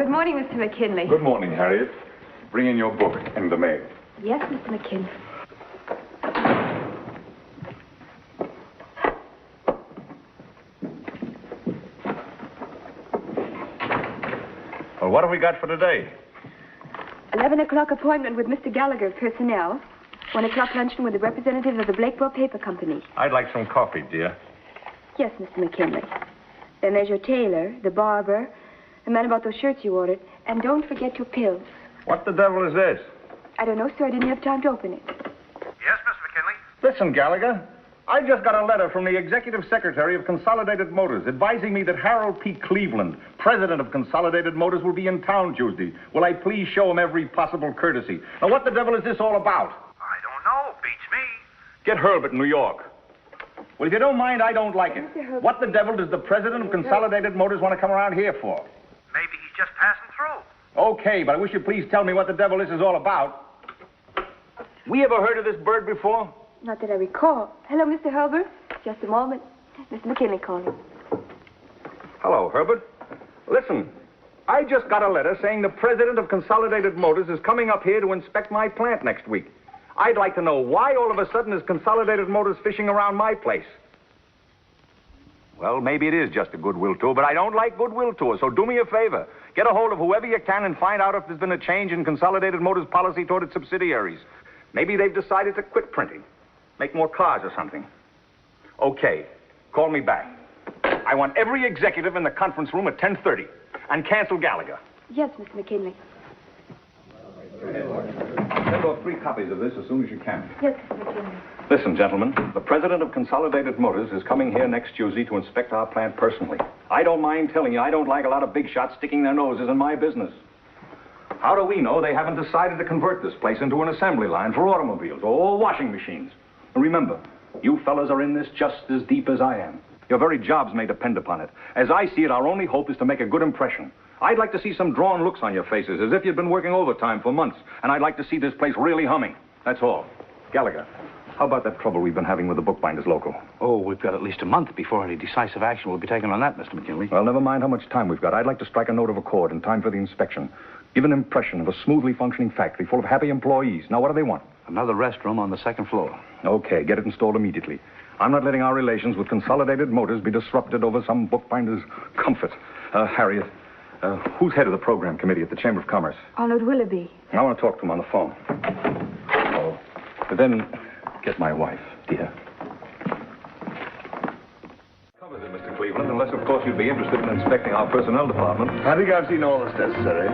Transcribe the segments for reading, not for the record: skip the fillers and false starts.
good morning, Mr. McKinley. Good morning, Harriet. Bring in your book and the mail. Yes, Mr. McKinley. Well, what have we got for today? 11 o'clock appointment with Mr. Gallagher, personnel. 1 o'clock luncheon with the representatives of the Blakeborough Paper Company. I'd like some coffee, dear. Yes, Mr. McKinley. Then there's your tailor, the barber, the man about those shirts you ordered. And don't forget your pills. What the devil is this? I don't know, sir. I didn't have time to open it. Yes, Mr. McKinley? Listen, Gallagher. I just got a letter from the Executive Secretary of Consolidated Motors advising me that Harold P. Cleveland, president of Consolidated Motors, will be in town Tuesday. Will I please show him every possible courtesy? Now, what the devil is this all about? I don't know. Beats me. Get Herbert in New York. Well, if you don't mind, I don't like it. Mr. Herbert. What the devil does the president of Consolidated Motors want to come around here for? Maybe he's just passing through. Okay, but I wish you'd please tell me what the devil this is all about. We ever heard of this bird before? Not that I recall. Hello, Mr. Herbert. Just a moment. Mr. McKinley calling. Hello, Herbert. Listen, I just got a letter saying the president of Consolidated Motors is coming up here to inspect my plant next week. I'd like to know why all of a sudden is Consolidated Motors fishing around my place. Well, maybe it is just a goodwill tour, but I don't like goodwill tours, so do me a favor. Get a hold of whoever you can and find out if there's been a change in Consolidated Motors' policy toward its subsidiaries. Maybe they've decided to quit printing. Make more cars or something. Okay, call me back. I want every executive in the conference room at 10:30. And cancel Gallagher. Yes, Mr. McKinley. Send off 3 copies of this as soon as you can. Yes, Mr. McKinley. Listen, gentlemen, the president of Consolidated Motors is coming here next Tuesday to inspect our plant personally. I don't mind telling you, I don't like a lot of big shots sticking their noses in my business. How do we know they haven't decided to convert this place into an assembly line for automobiles or washing machines? And remember, you fellas are in this just as deep as I am. Your very jobs may depend upon it. As I see it, our only hope is to make a good impression. I'd like to see some drawn looks on your faces, as if you'd been working overtime for months. And I'd like to see this place really humming. That's all. Gallagher, how about that trouble we've been having with the bookbinders local? Oh, we've got at least a month before any decisive action will be taken on that, Mr. McKinley. Well, never mind how much time we've got. I'd like to strike a note of accord in time for the inspection. Give an impression of a smoothly functioning factory full of happy employees. Now, what do they want? Another restroom on the 2nd floor. Okay, get it installed immediately. I'm not letting our relations with Consolidated Motors be disrupted over some bookbinder's comfort. Harriet, who's head of the program committee at the Chamber of Commerce? Arnold Willoughby. I want to talk to him on the phone. Oh, but then get my wife, dear. Covers it, Mr. Cleveland, unless, of course, you'd be interested in inspecting our personnel department. I think I've seen all that's necessary.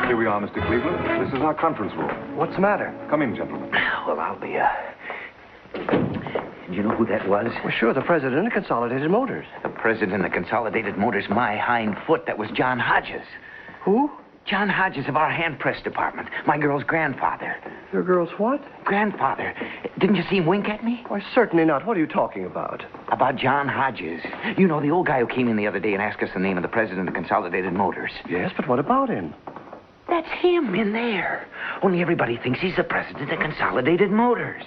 Here we are, Mr. Cleveland. This is our conference room. What's the matter? Come in, gentlemen. Well, I'll be, Do you know who that was? Well, sure, the president of Consolidated Motors. The president of Consolidated Motors, my hind foot. That was John Hodges. Who? John Hodges of our hand press department. My girl's grandfather. Your girl's what? Grandfather. Didn't you see him wink at me? Why, certainly not. What are you talking about? About John Hodges. You know, the old guy who came in the other day and asked us the name of the president of Consolidated Motors. Yes, but what about him? That's him in there. Only everybody thinks he's the president of Consolidated Motors.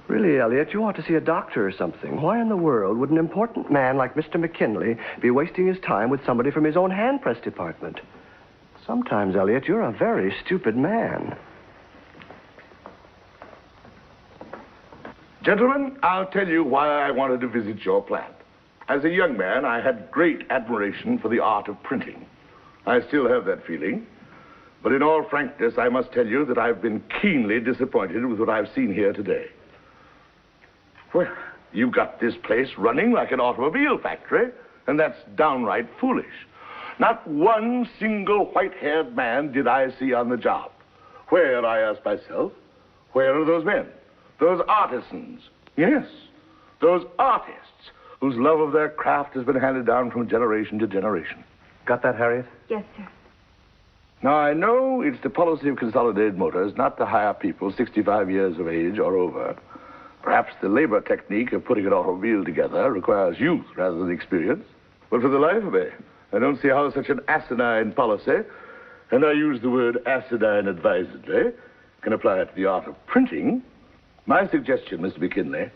Really, Elliot, you ought to see a doctor or something. Why in the world would an important man like Mr. McKinley be wasting his time with somebody from his own hand press department? Sometimes, Elliot, you're a very stupid man. Gentlemen, I'll tell you why I wanted to visit your plant. As a young man, I had great admiration for the art of printing. I still have that feeling. But in all frankness, I must tell you that I've been keenly disappointed with what I've seen here today. Well, you've got this place running like an automobile factory, and that's downright foolish. Not one single white-haired man did I see on the job. Where, I ask myself, where are those men? Those artisans? Yes, those artists whose love of their craft has been handed down from generation to generation. Got that, Harriet? Yes, sir. Now, I know it's the policy of Consolidated Motors not to hire people 65 years of age or over. Perhaps the labor technique of putting an automobile together requires youth rather than experience. But for the life of me, I don't see how such an asinine policy, and I use the word asinine advisedly, can apply to the art of printing. My suggestion, Mr. McKinley,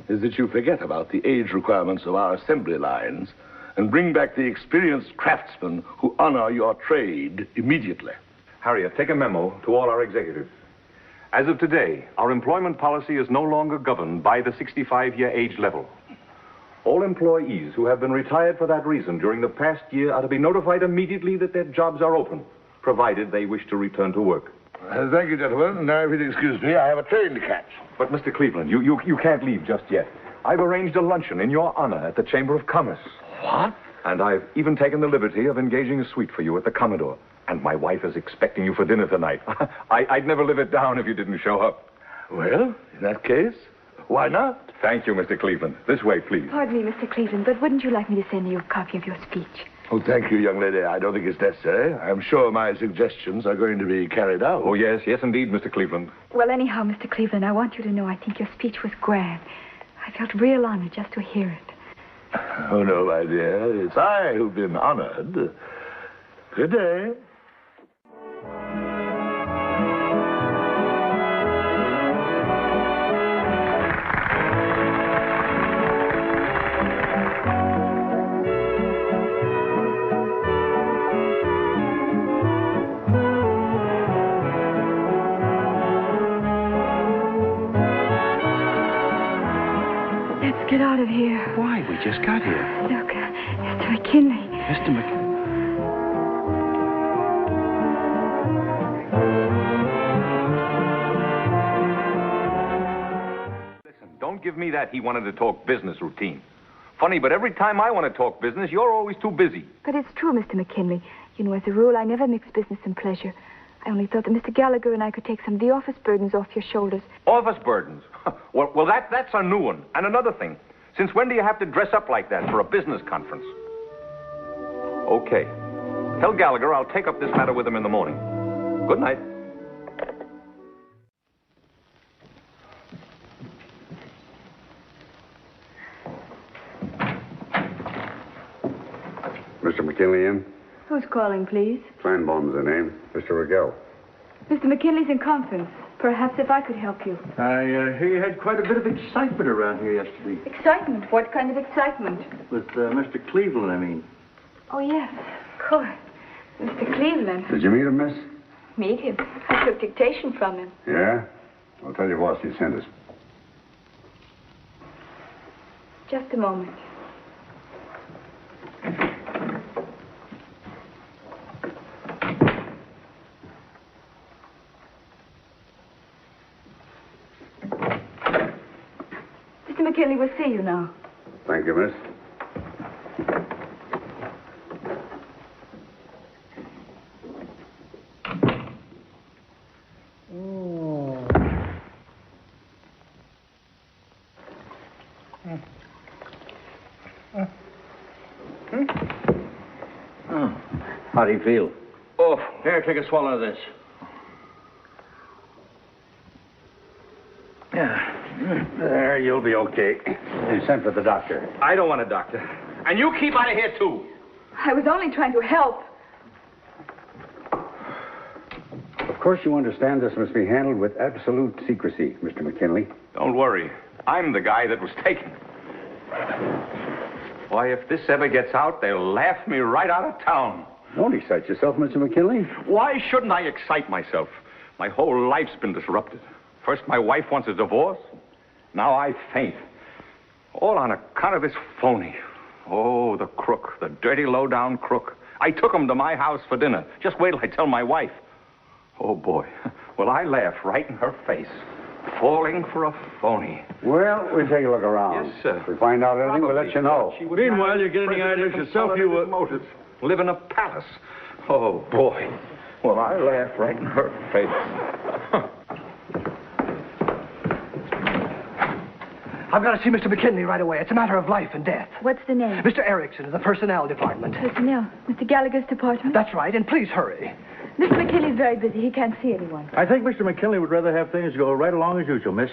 is that you forget about the age requirements of our assembly lines and bring back the experienced craftsmen who honor your trade immediately. Harriet, take a memo to all our executives. As of today, our employment policy is no longer governed by the 65-year age level. All employees who have been retired for that reason during the past year are to be notified immediately that their jobs are open, provided they wish to return to work. Thank you, gentlemen. Now, if you'll excuse me, I have a train to catch. But, Mr. Cleveland, you can't leave just yet. I've arranged a luncheon in your honor at the Chamber of Commerce. What? And I've even taken the liberty of engaging a suite for you at the Commodore. And my wife is expecting you for dinner tonight. I'd never live it down if you didn't show up. Well, in that case, why not? Thank you, Mr. Cleveland. This way, please. Pardon me, Mr. Cleveland, but wouldn't you like me to send you a copy of your speech? Oh, thank you, young lady. I don't think it's necessary. I'm sure my suggestions are going to be carried out. Oh, yes, indeed, Mr. Cleveland. Well, anyhow, Mr. Cleveland, I want you to know I think your speech was grand. I felt real honored just to hear it. Oh, no, my dear. It's I who've been honored. Good day. Let's get out of here. Why? We just got here. Look, Mr. McKinley. Mr. McKinley. Listen, don't give me that he wanted to talk business routine. Funny, but every time I want to talk business, you're always too busy. But it's true, Mr. McKinley. You know, as a rule, I never mix business and pleasure. I only thought that Mr. Gallagher and I could take some of the office burdens off your shoulders. Office burdens? well, that's a new one. And another thing. Since when do you have to dress up like that for a business conference? Okay. Tell Gallagher I'll take up this matter with him in the morning. Good night. Mr. McKinley in? Who's calling, please? Kleinbaum's the name. Mr. Rigel. Mr. McKinley's in conference. Perhaps if I could help you. I hear you had quite a bit of excitement around here yesterday. Excitement? What kind of excitement? With Mr. Cleveland, I mean. Oh, yes, of course. Mr. Cleveland. Did you meet him, miss? Meet him. I took dictation from him. Yeah? I'll tell you what, he sent us. Just a moment. Mr. McKinley will see you now. Thank you, miss. How do you feel? Oh, Here, take a swallow of this. Yeah. There, you'll be okay. You sent for the doctor. I don't want a doctor. And you keep out of here, too. I was only trying to help. Of course, you understand this must be handled with absolute secrecy, Mr. McKinley. Don't worry. I'm the guy that was taken. Why, if this ever gets out, they'll laugh me right out of town. Don't excite yourself, Mr. McKinley. Why shouldn't I excite myself? My whole life's been disrupted. First, my wife wants a divorce. Now I faint. All on account of this phony. Oh, the crook, the dirty, low-down crook. I took him to my house for dinner. Just wait till I tell my wife. Oh, boy. Will I laugh right in her face. Falling for a phony. Well, we'll take a look around. Yes, sir. If we find out anything, we'll let you know. Meanwhile, you're getting the ideas yourself. You motives. Live in a palace. Oh, boy. Will I laugh right in her face. I've got to see Mr. McKinley right away. It's a matter of life and death. What's the name? Mr. Erickson of the Personnel Department. Personnel. Mr. Gallagher's department? That's right, and please hurry. Mr. McKinley's very busy. He can't see anyone. I think Mr. McKinley would rather have things go right along as usual, miss.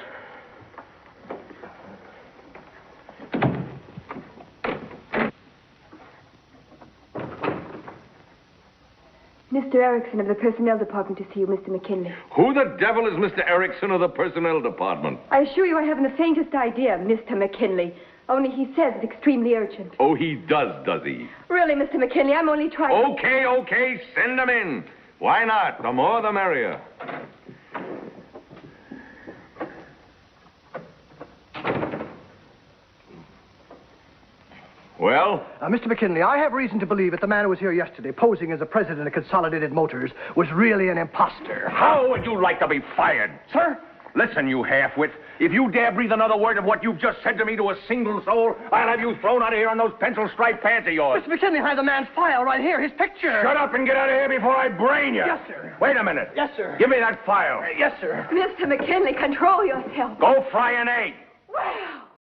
Mr. Erickson of the Personnel Department to see you, Mr. McKinley. Who the devil is Mr. Erickson of the Personnel Department? I assure you I haven't the faintest idea, Mr. McKinley. Only he says it's extremely urgent. Oh, he does he? Really, Mr. McKinley, I'm only trying... Okay, send him in. Why not? The more the merrier. Well? Mr. McKinley, I have reason to believe that the man who was here yesterday, posing as the president of Consolidated Motors, was really an imposter. How would you like to be fired? Sir? Listen, you half-wit. If you dare breathe another word of what you've just said to me to a single soul, I'll have you thrown out of here on those pencil-striped pants of yours. Mr. McKinley, I have the man's file right here, his picture. Shut up and get out of here before I brain you. Yes, sir. Wait a minute. Yes, sir. Give me that file. Yes, sir. Mr. McKinley, control yourself. Go fry an egg. Well...